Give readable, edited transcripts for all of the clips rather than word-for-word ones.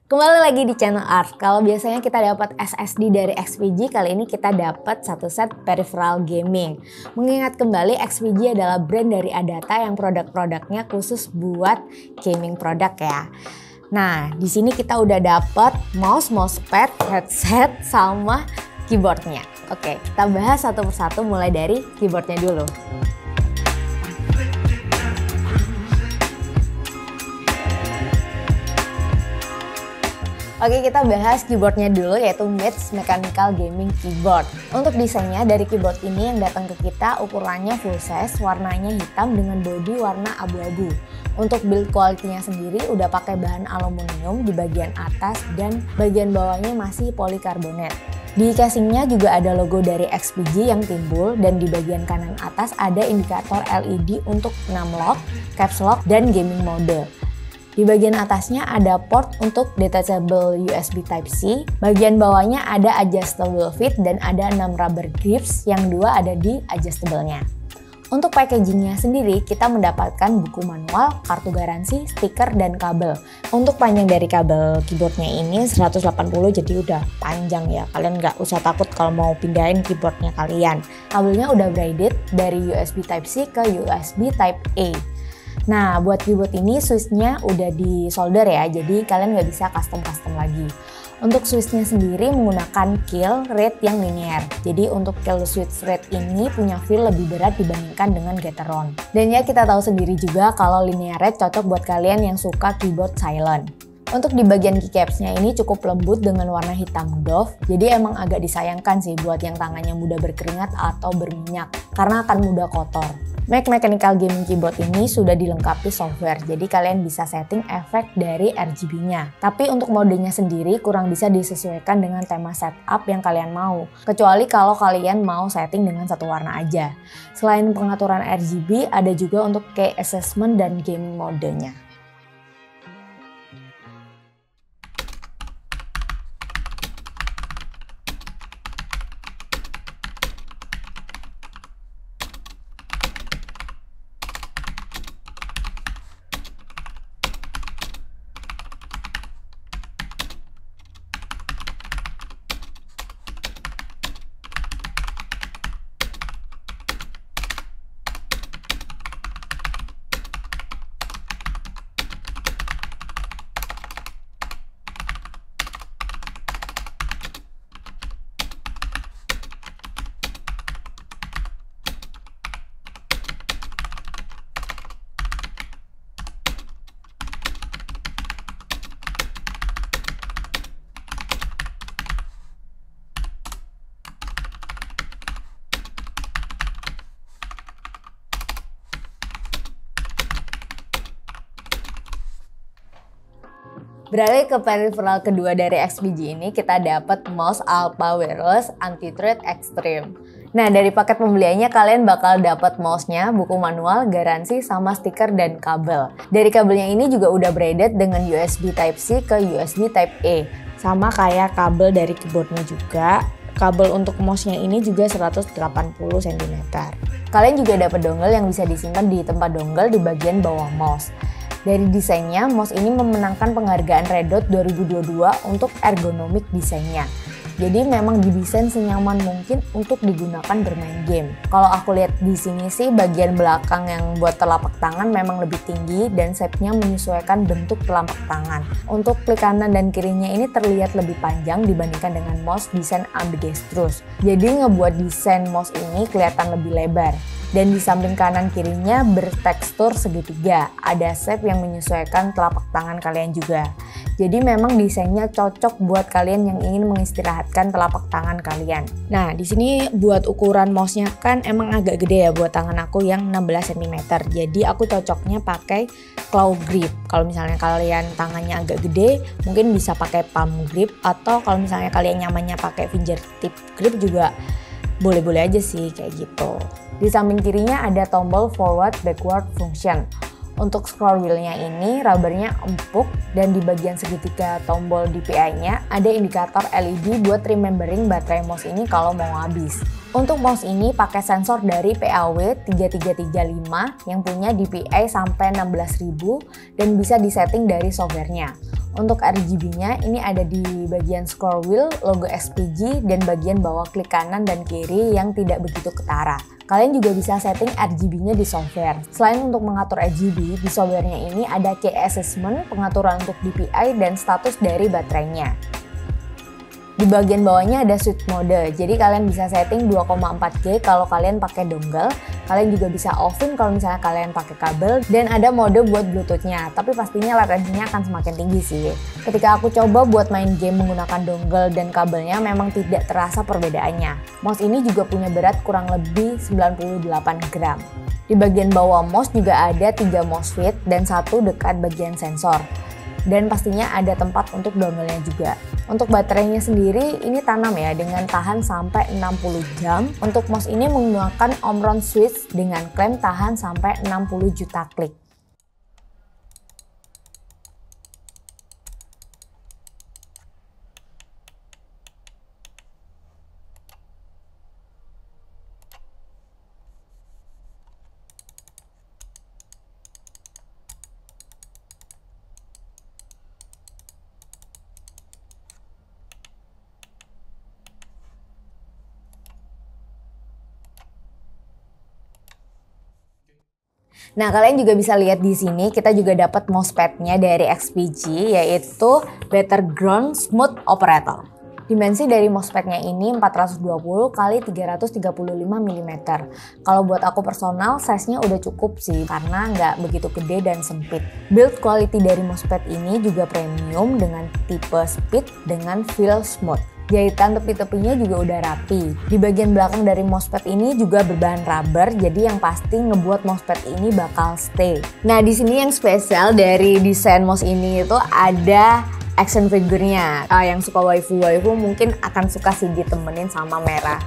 Kembali lagi di channel Art. Kalau biasanya kita dapat SSD dari XPG, kali ini kita dapat satu set peripheral gaming. Mengingat kembali XPG adalah brand dari Adata yang produk-produknya khusus buat gaming produk ya. Nah, di sini kita udah dapat mousepad, headset, sama keyboardnya. Oke, kita bahas satu persatu mulai dari keyboardnya dulu. Oke, kita bahas keyboardnya dulu, yaitu Mage Mechanical Gaming Keyboard. Untuk desainnya dari keyboard ini yang datang ke kita ukurannya full size, warnanya hitam dengan bodi warna abu-abu. Untuk build quality-nya sendiri udah pakai bahan aluminium di bagian atas dan bagian bawahnya masih polikarbonat. Di casingnya juga ada logo dari XPG yang timbul dan di bagian kanan atas ada indikator LED untuk 6 lock, caps lock, dan gaming mode. Di bagian atasnya ada port untuk detachable USB Type-C, bagian bawahnya ada adjustable fit dan ada 6 rubber grips yang 2 ada di adjustable-nya. Untuk packagingnya sendiri kita mendapatkan buku manual, kartu garansi, stiker, dan kabel. Untuk panjang dari kabel keyboardnya ini 180, jadi udah panjang ya, kalian nggak usah takut kalau mau pindahin keyboardnya kalian. Kabelnya udah braided dari USB Type-C ke USB Type-A. Nah, buat keyboard ini switch-nya udah di solder ya, jadi kalian nggak bisa custom-custom lagi. Untuk switch-nya sendiri menggunakan kill rate yang linear. Jadi untuk kill switch rate ini punya feel lebih berat dibandingkan dengan Gateron. Dan ya kita tahu sendiri juga kalau linear rate cocok buat kalian yang suka keyboard silent. Untuk di bagian keycaps-nya ini cukup lembut dengan warna hitam doff, jadi emang agak disayangkan sih buat yang tangannya mudah berkeringat atau berminyak, karena akan mudah kotor. Mage Mechanical Gaming Keyboard ini sudah dilengkapi software, jadi kalian bisa setting efek dari RGB-nya. Tapi untuk modenya sendiri kurang bisa disesuaikan dengan tema setup yang kalian mau, kecuali kalau kalian mau setting dengan satu warna aja. Selain pengaturan RGB, ada juga untuk key assessment dan gaming modenya. Beralih ke peripheral kedua dari XPG ini, kita dapat mouse Alpha Wireless Anti-Thread Extreme. Nah, dari paket pembeliannya kalian bakal dapat mouse-nya, buku manual, garansi, sama stiker dan kabel. Dari kabelnya ini juga udah braided dengan USB Type-C ke USB Type-A. Sama kayak kabel dari keyboardnya juga. Kabel untuk mouse-nya ini juga 180 cm. Kalian juga dapat dongle yang bisa disimpan di tempat dongle di bagian bawah mouse. Dari desainnya, mouse ini memenangkan penghargaan Red Dot 2022 untuk ergonomik desainnya. Jadi memang didesain senyaman mungkin untuk digunakan bermain game. Kalau aku lihat di sini sih bagian belakang yang buat telapak tangan memang lebih tinggi dan shape-nya menyesuaikan bentuk telapak tangan. Untuk klik kanan dan kirinya ini terlihat lebih panjang dibandingkan dengan mouse desain ambidextrous. Jadi ngebuat desain mouse ini kelihatan lebih lebar. Dan di samping kanan kirinya bertekstur segitiga, ada shape yang menyesuaikan telapak tangan kalian juga. Jadi memang desainnya cocok buat kalian yang ingin mengistirahatkan telapak tangan kalian. Nah, di sini buat ukuran mouse-nya kan emang agak gede ya buat tangan aku yang 16 cm. Jadi aku cocoknya pakai claw grip. Kalau misalnya kalian tangannya agak gede, mungkin bisa pakai palm grip, atau kalau misalnya kalian nyamannya pakai fingertip grip juga boleh-boleh aja sih kayak gitu. Di samping kirinya ada tombol forward backward function. Untuk scroll wheel-nya ini rubbernya empuk dan di bagian segitiga tombol DPI-nya ada indikator LED buat remembering baterai mouse ini kalau mau habis. Untuk mouse ini pakai sensor dari PAW3335 yang punya DPI sampai 16.000 dan bisa disetting dari softwarenya. Untuk RGB-nya ini ada di bagian scroll wheel, logo SPG, dan bagian bawah klik kanan dan kiri yang tidak begitu ketara. Kalian juga bisa setting RGB-nya di software. Selain untuk mengatur RGB, di softwarenya ini ada key assessment, pengaturan untuk DPI, dan status dari baterainya. Di bagian bawahnya ada switch mode, jadi kalian bisa setting 2,4G kalau kalian pakai dongle. Kalian juga bisa off-in kalau misalnya kalian pakai kabel, dan ada mode buat bluetooth-nya, tapi pastinya latensinya akan semakin tinggi sih. Ketika aku coba buat main game menggunakan dongle dan kabelnya memang tidak terasa perbedaannya. Mouse ini juga punya berat kurang lebih 98 gram. Di bagian bawah mouse juga ada 3 mouse fit dan 1 dekat bagian sensor. Dan pastinya ada tempat untuk dongle-nya juga. Untuk baterainya sendiri ini tanam ya, dengan tahan sampai 60 jam. Untuk mouse ini menggunakan Omron switch dengan klaim tahan sampai 60 juta klik. Nah, kalian juga bisa lihat di sini kita juga dapat mousepad-nya dari XPG, yaitu Battleground Smooth Operator. Dimensi dari mousepad-nya ini 420 x 335 mm. Kalau buat aku personal, size-nya udah cukup sih karena nggak begitu gede dan sempit. Build quality dari mousepad ini juga premium dengan tipe speed dengan feel smooth. Jahitan tepi-tepinya juga udah rapi. Di bagian belakang dari mousepad ini juga berbahan rubber, jadi yang pasti ngebuat mousepad ini bakal stay. Nah, di sini yang spesial dari desain mouse ini itu ada action figure-nya. Yang suka waifu-waifu mungkin akan suka sih ditemenin sama merah.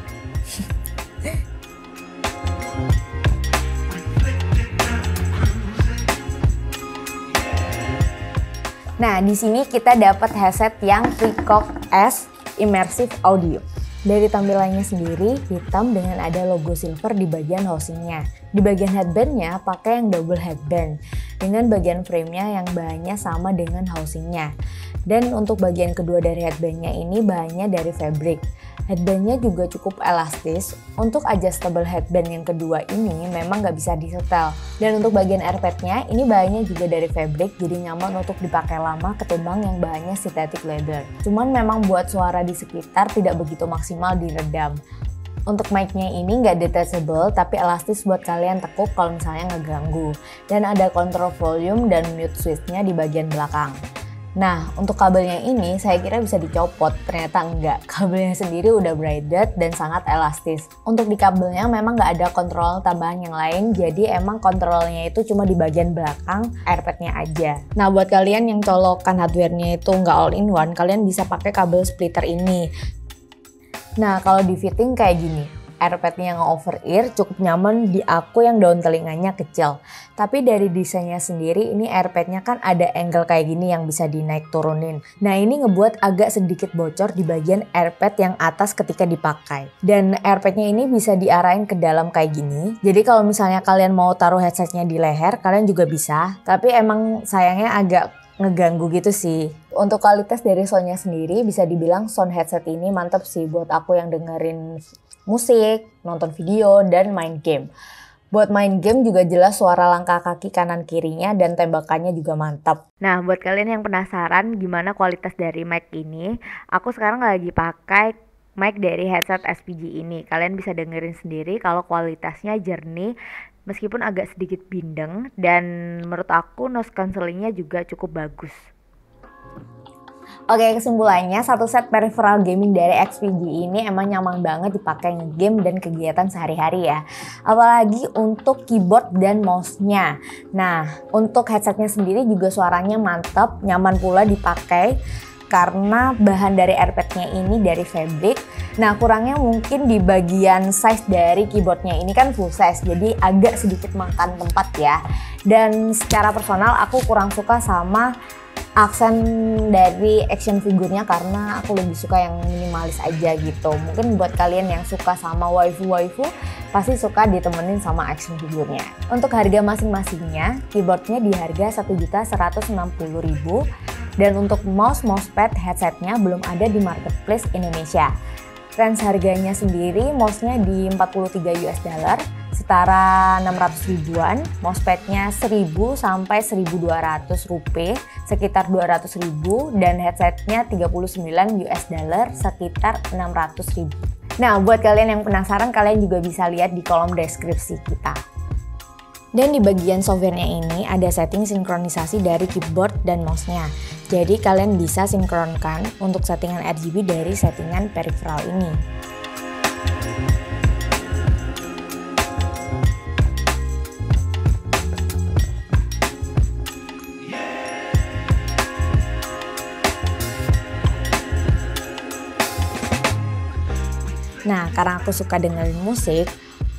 Nah, di sini kita dapat headset yang Precock S Immersive Audio. Dari tampilannya sendiri, hitam dengan ada logo silver di bagian housingnya. Di bagian headbandnya pakai yang double headband, dengan bagian framenya yang bahannya sama dengan housingnya. Dan untuk bagian kedua dari headbandnya ini bahannya dari fabric. Headbandnya juga cukup elastis. Untuk adjustable headband yang kedua ini memang nggak bisa disetel. Dan untuk bagian airpadnya ini bahannya juga dari fabric, jadi nyaman untuk dipakai lama ketimbang yang bahannya synthetic leather. Cuman memang buat suara di sekitar tidak begitu maksimal diredam. Untuk mic-nya ini nggak detachable tapi elastis buat kalian tekuk kalau misalnya ngeganggu. Dan ada kontrol volume dan mute switch-nya di bagian belakang. Nah, untuk kabelnya ini saya kira bisa dicopot, ternyata enggak. Kabelnya sendiri udah braided dan sangat elastis. Untuk di kabelnya memang nggak ada kontrol tambahan yang lain, jadi emang kontrolnya itu cuma di bagian belakang airpadnya aja. Nah, buat kalian yang colokan hardware-nya itu nggak all in one, kalian bisa pakai kabel splitter ini. Nah, kalau di fitting kayak gini. Airpadnya yang over ear cukup nyaman di aku yang daun telinganya kecil. Tapi dari desainnya sendiri ini airpadnya kan ada angle kayak gini yang bisa dinaik turunin. Nah, ini ngebuat agak sedikit bocor di bagian airpad yang atas ketika dipakai. Dan airpadnya ini bisa diarahin ke dalam kayak gini. Jadi kalau misalnya kalian mau taruh headsetnya di leher, kalian juga bisa. Tapi emang sayangnya agak ngeganggu gitu sih. Untuk kualitas dari soundnya sendiri bisa dibilang sound headset ini mantep sih buat aku yang dengerin musik, nonton video, dan main game. Buat main game juga jelas suara langkah kaki kanan kirinya dan tembakannya juga mantap. Nah, buat kalian yang penasaran gimana kualitas dari mic ini, aku sekarang lagi pakai mic dari headset SPG ini. Kalian bisa dengerin sendiri kalau kualitasnya jernih, meskipun agak sedikit bindeng, dan menurut aku noise cancellingnya juga cukup bagus. Oke, kesimpulannya satu set peripheral gaming dari XPG ini emang nyaman banget dipakai nge-game dan kegiatan sehari-hari ya. Apalagi untuk keyboard dan mouse-nya. Nah, untuk headsetnya sendiri juga suaranya mantap, nyaman pula dipakai karena bahan dari airpadnya ini dari fabric. Nah, kurangnya mungkin di bagian size dari keyboardnya ini kan full size, jadi agak sedikit makan tempat ya. Dan secara personal aku kurang suka sama aksen dari action figurnya karena aku lebih suka yang minimalis aja gitu. Mungkin buat kalian yang suka sama waifu-waifu pasti suka ditemenin sama action figurnya. Untuk harga masing-masingnya, keyboardnya di harga 1.160.000, Dan untuk mousepad headsetnya belum ada di marketplace Indonesia. Range harganya sendiri mouse-nya di 43 US dollar, setara 600 ribuan, mousepadnya 1000 sampai 1200 rupiah, sekitar 200 ribu, dan headsetnya 39 US dollar, sekitar 600 ribu. Nah, buat kalian yang penasaran, kalian juga bisa lihat di kolom deskripsi kita. Dan di bagian softwarenya ini ada setting sinkronisasi dari keyboard dan mouse-nya. Jadi kalian bisa sinkronkan untuk settingan RGB dari settingan peripheral ini. Nah, karena aku suka dengerin musik,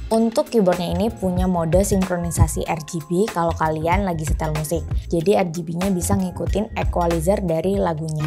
untuk keyboardnya ini punya mode sinkronisasi RGB kalau kalian lagi setel musik. Jadi RGB-nya bisa ngikutin equalizer dari lagunya.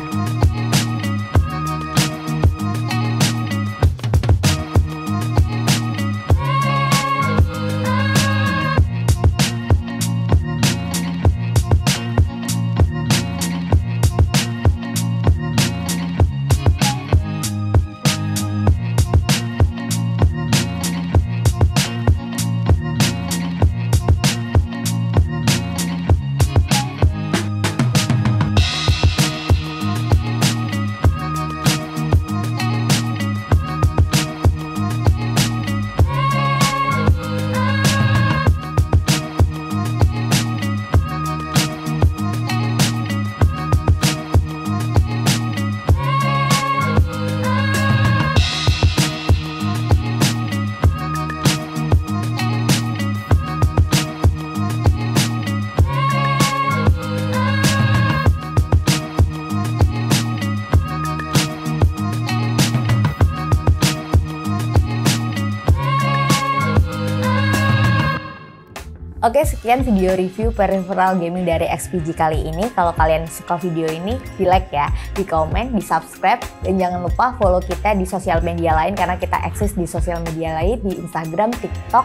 Oke, sekian video review peripheral gaming dari XPG kali ini. Kalau kalian suka video ini, di like ya, di komen, di subscribe, dan jangan lupa follow kita di sosial media lain karena kita eksis di sosial media lain di Instagram, TikTok,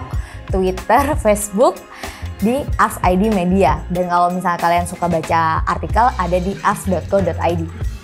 Twitter, Facebook, di AskID Media. Dan kalau misalnya kalian suka baca artikel, ada di ask.co.id.